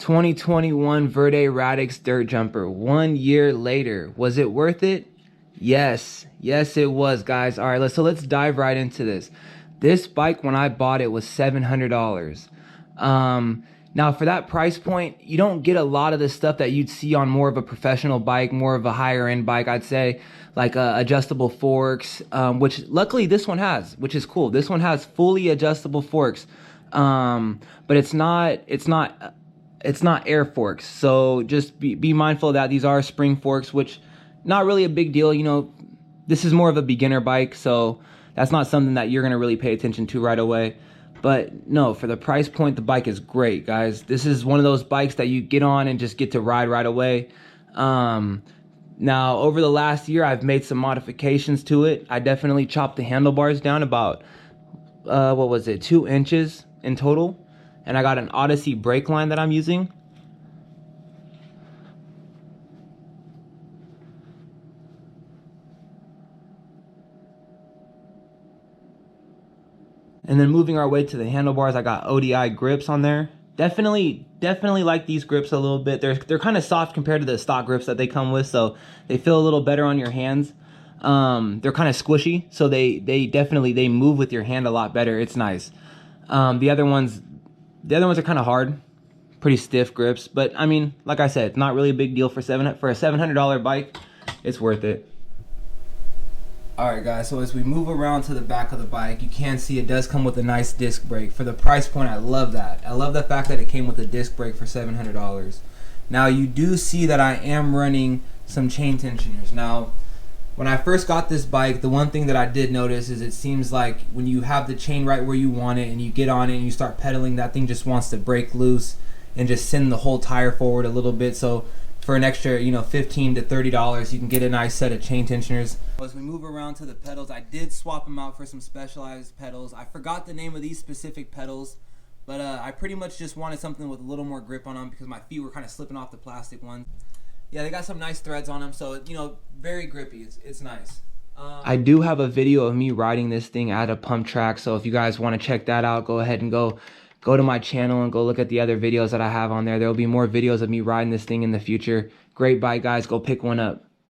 2021 Verde Radix dirt jumper. 1 year later. Was it worth it? Yes. Yes, it was, guys. All right, let's dive right into this. This bike, when I bought it, was $700. Now, for that price point, you don't get a lot of the stuff that you'd see on more of a professional bike, more of a higher end bike, I'd say, like adjustable forks, which luckily this one has, which is cool. This one has fully adjustable forks, but it's not air forks. So just be mindful of that. These are spring forks, which not really a big deal. You know, this is more of a beginner bike, so that's not something that you're gonna really pay attention to right away. But no, for the price point, the bike is great, guys. This is one of those bikes that you get on and just get to ride right away. Now, over the last year, I've made some modifications to it. I definitely chopped the handlebars down about, 2 inches in total. And I got an Odyssey brake line that I'm using. And then moving our way to the handlebars, I got ODI grips on there. Definitely like these grips a little bit. They're kind of soft compared to the stock grips that they come with, so they feel a little better on your hands. They're kind of squishy, so they definitely move with your hand a lot better. It's nice. The other ones are kind of hard, pretty stiff grips. But I mean, like I said, it's not really a big deal for a $700 bike. It's worth it. Alright guys, so as we move around to the back of the bike, you can see it does come with a nice disc brake. For the price point, I love that. I love the fact that it came with a disc brake for $700. Now you do see that I am running some chain tensioners. Now, when I first got this bike, the one thing that I did notice is it seems like when you have the chain right where you want it and you get on it and you start pedaling, that thing just wants to break loose and just send the whole tire forward a little bit. So for an extra, $15 to $30, you can get a nice set of chain tensioners. As we move around to the pedals, I did swap them out for some specialized pedals. I forgot the name of these specific pedals, but I pretty much just wanted something with a little more grip on them because my feet were kind of slipping off the plastic ones. Yeah, they got some nice threads on them, so very grippy. It's nice. I do have a video of me riding this thing at a pump track, so if you guys want to check that out, go ahead and go to my channel and go look at the other videos that I have on there. There will be more videos of me riding this thing in the future. Great bike, guys. Go pick one up.